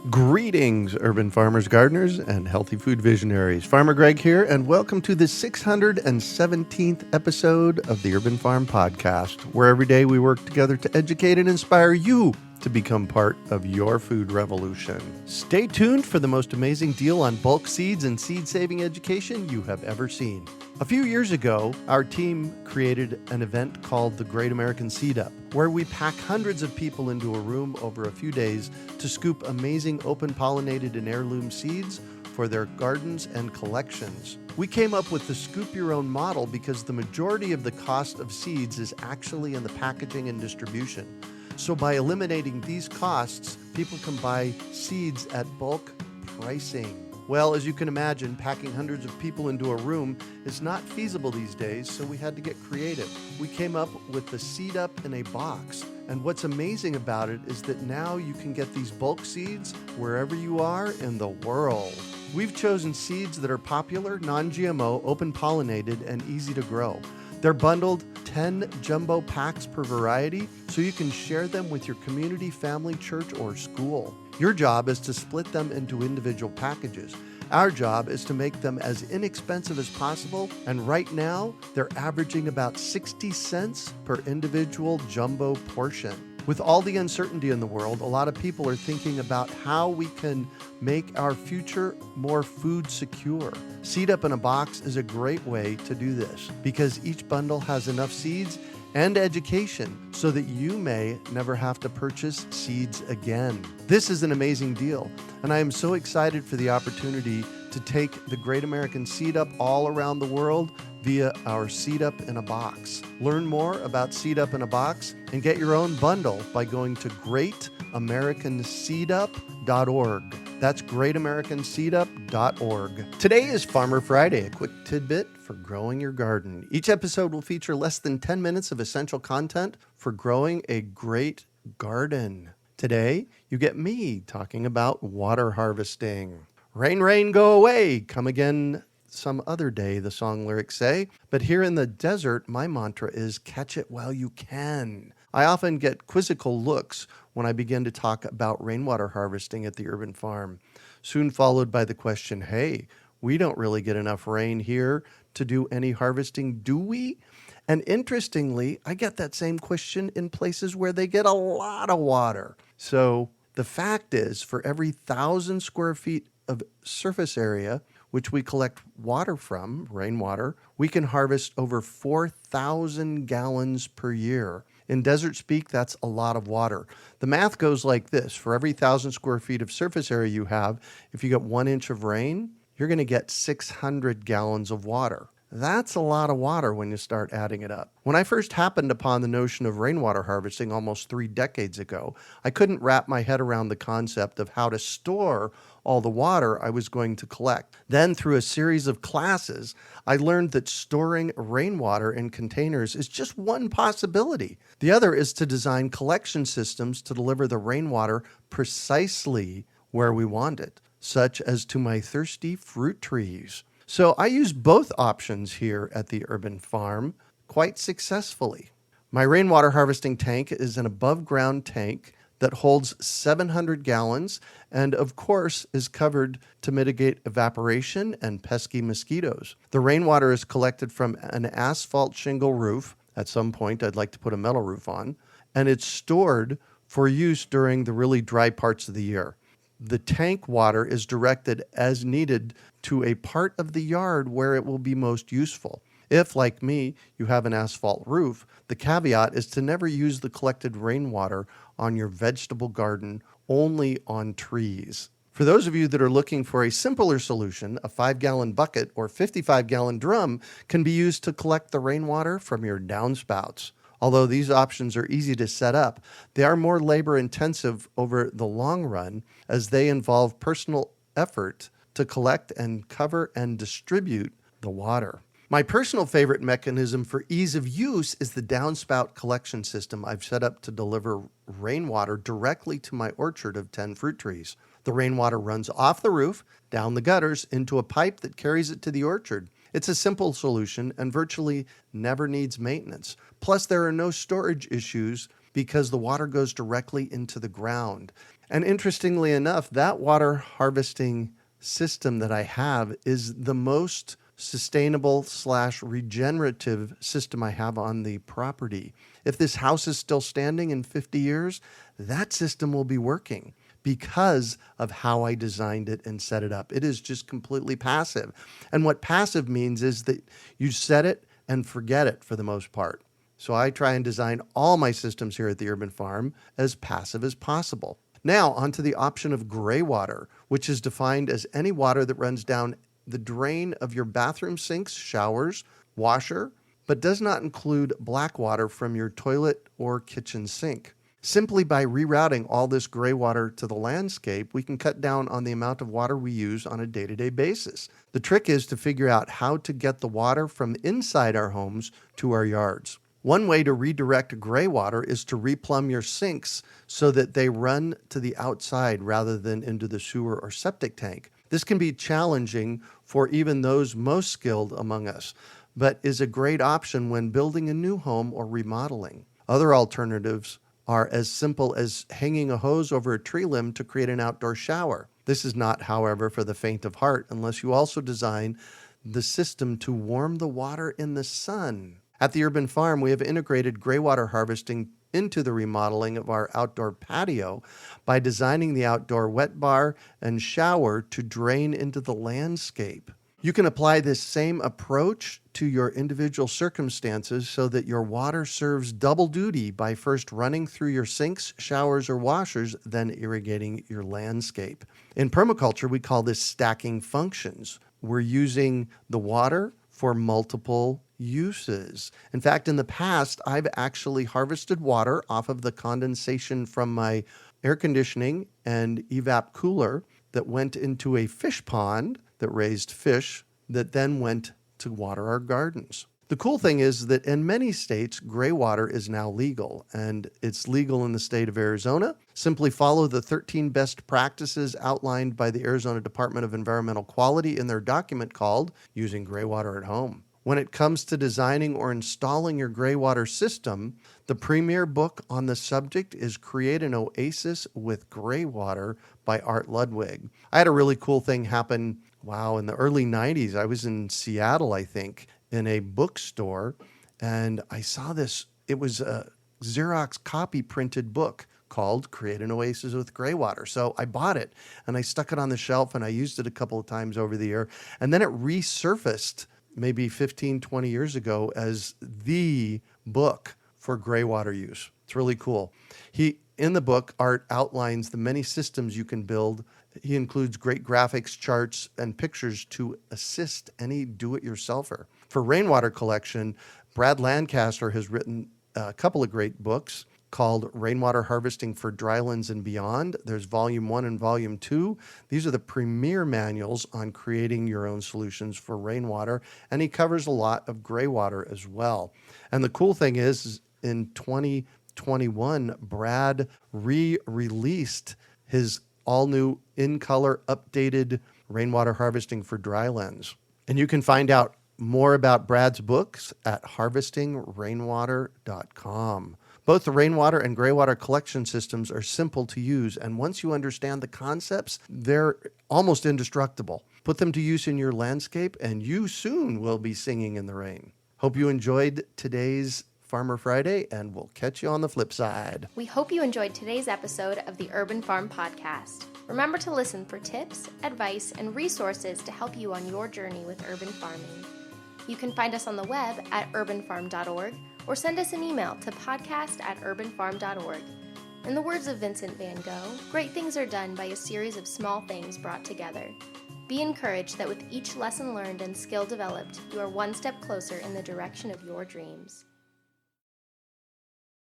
Greetings, urban farmers, gardeners, and healthy food visionaries. Farmer Greg here, and welcome to the 617th episode of the Urban Farm Podcast, where every day we work together to educate and inspire you to become part of your food revolution. Stay tuned for the most amazing deal on bulk seeds and seed-saving education you have ever seen. A few years ago, our team created an event called the Great American Seed Up, where we pack hundreds of people into a room over a few days to scoop amazing open-pollinated and heirloom seeds for their gardens and collections. We came up with the Scoop Your Own model because the majority of the cost of seeds is actually in the packaging and distribution. So by eliminating these costs, people can buy seeds at bulk pricing. Well, as you can imagine, packing hundreds of people into a room is not feasible these days, so we had to get creative. We came up with the Seed Up in a Box. And what's amazing about it is that now you can get these bulk seeds wherever you are in the world. We've chosen seeds that are popular, non-GMO, open-pollinated, and easy to grow. They're bundled 10 jumbo packs per variety, so you can share them with your community, family, church, or school. Your job is to split them into individual packages. Our job is to make them as inexpensive as possible, and right now, they're averaging about 60 cents per individual jumbo portion. With all the uncertainty in the world, a lot of people are thinking about how we can make our future more food secure. Seed Up in a Box is a great way to do this because each bundle has enough seeds and education so that you may never have to purchase seeds again. This is an amazing deal, and I am so excited for the opportunity to take the Great American Seed Up all around the world via our Seed Up in a Box. Learn more about Seed Up in a Box and get your own bundle by going to greatamericanseedup.org. That's greatamericanseedup.org. Today is Farmer Friday, a quick tidbit for growing your garden. Each episode will feature less than 10 minutes of essential content for growing a great garden. Today, you get me talking about water harvesting. Rain, rain, go away, come again some other day, the song lyrics say. But here in the desert, my mantra is catch it while you can. I often get quizzical looks when I begin to talk about rainwater harvesting at the urban farm, soon followed by the question, hey, we don't really get enough rain here to do any harvesting, do we? And interestingly, I get that same question in places where they get a lot of water. So the fact is, for every 1,000 square feet of surface area, which we collect water from, rainwater, we can harvest over 4,000 gallons per year. In desert speak, that's a lot of water. The math goes like this. For every 1,000 square feet of surface area you have, if you get 1 inch of rain, you're going to get 600 gallons of water. That's a lot of water when you start adding it up. When I first happened upon the notion of rainwater harvesting almost 3 decades ago, I couldn't wrap my head around the concept of how to store all the water I was going to collect. Then, through a series of classes, I learned that storing rainwater in containers is just one possibility. The other is to design collection systems to deliver the rainwater precisely where we want it, such as to my thirsty fruit trees. So I use both options here at the urban farm quite successfully. My rainwater harvesting tank is an above-ground tank that holds 700 gallons and, of course, is covered to mitigate evaporation and pesky mosquitoes. The rainwater is collected from an asphalt shingle roof. At some point, I'd like to put a metal roof on. And it's stored for use during the really dry parts of the year. The tank water is directed as needed to a part of the yard where it will be most useful. If, like me, you have an asphalt roof, the caveat is to never use the collected rainwater on your vegetable garden, only on trees. For those of you that are looking for a simpler solution, a 5-gallon bucket or 55-gallon drum can be used to collect the rainwater from your downspouts. Although these options are easy to set up, they are more labor-intensive over the long run as they involve personal effort to collect and cover and distribute the water. My personal favorite mechanism for ease of use is the downspout collection system I've set up to deliver rainwater directly to my orchard of 10 fruit trees. The rainwater runs off the roof, down the gutters, into a pipe that carries it to the orchard. It's a simple solution and virtually never needs maintenance. Plus, there are no storage issues because the water goes directly into the ground. And interestingly enough, that water harvesting system that I have is the most sustainable / regenerative system I have on the property. If this house is still standing in 50 years, that system will be working because of how I designed it and set it up. It is just completely passive. And what passive means is that you set it and forget it for the most part. So I try and design all my systems here at the Urban Farm as passive as possible. Now, onto the option of gray water, which is defined as any water that runs down the drain of your bathroom sinks, showers, washer, but does not include black water from your toilet or kitchen sink. Simply by rerouting all this gray water to the landscape, we can cut down on the amount of water we use on a day-to-day basis. The trick is to figure out how to get the water from inside our homes to our yards. One way to redirect gray water is to replumb your sinks so that they run to the outside rather than into the sewer or septic tank. This can be challenging for even those most skilled among us, but is a great option when building a new home or remodeling. Other alternatives are as simple as hanging a hose over a tree limb to create an outdoor shower. This is not, however, for the faint of heart unless you also design the system to warm the water in the sun. At the Urban Farm, we have integrated gray water harvesting into the remodeling of our outdoor patio by designing the outdoor wet bar and shower to drain into the landscape. You can apply this same approach to your individual circumstances so that your water serves double duty by first running through your sinks, showers, or washers, then irrigating your landscape. In permaculture, we call this stacking functions. We're using the water for multiple uses. In fact, in the past, I've actually harvested water off of the condensation from my air conditioning and evap cooler that went into a fish pond that raised fish that then went to water our gardens. The cool thing is that in many states, gray water is now legal, and it's legal in the state of Arizona. Simply follow the 13 best practices outlined by the Arizona Department of Environmental Quality in their document called Using Gray Water at Home. When it comes to designing or installing your gray water system, the premier book on the subject is Create an Oasis with Gray Water by Art Ludwig. I had a really cool thing happen, in the early 90s. I was in Seattle, I think, in a bookstore, and I saw this. It was a Xerox copy printed book called Create an Oasis with Gray Water. So I bought it, and I stuck it on the shelf, and I used it a couple of times over the year, and then it resurfaced maybe 15, 20 years ago as the book for gray water use. It's really cool. In the book, Art outlines the many systems you can build. He includes great graphics, charts, and pictures to assist any do-it-yourselfer. For rainwater collection, Brad Lancaster has written a couple of great books called Rainwater Harvesting for Drylands and Beyond. There's Volume 1 and Volume 2. These are the premier manuals on creating your own solutions for rainwater, and he covers a lot of gray water as well. And the cool thing is in 2021, Brad re-released his all-new in-color updated Rainwater Harvesting for Drylands. And you can find out more about Brad's books at harvestingrainwater.com. Both the rainwater and gray water collection systems are simple to use, and once you understand the concepts, they're almost indestructible. Put them to use in your landscape, and you soon will be singing in the rain. Hope you enjoyed today's Farmer Friday, and we'll catch you on the flip side. We hope you enjoyed today's episode of the Urban Farm Podcast. Remember to listen for tips, advice, and resources to help you on your journey with urban farming. You can find us on the web at urbanfarm.org or send us an email to podcast@urbanfarm.org. In the words of Vincent van Gogh, great things are done by a series of small things brought together. Be encouraged that with each lesson learned and skill developed, you are one step closer in the direction of your dreams.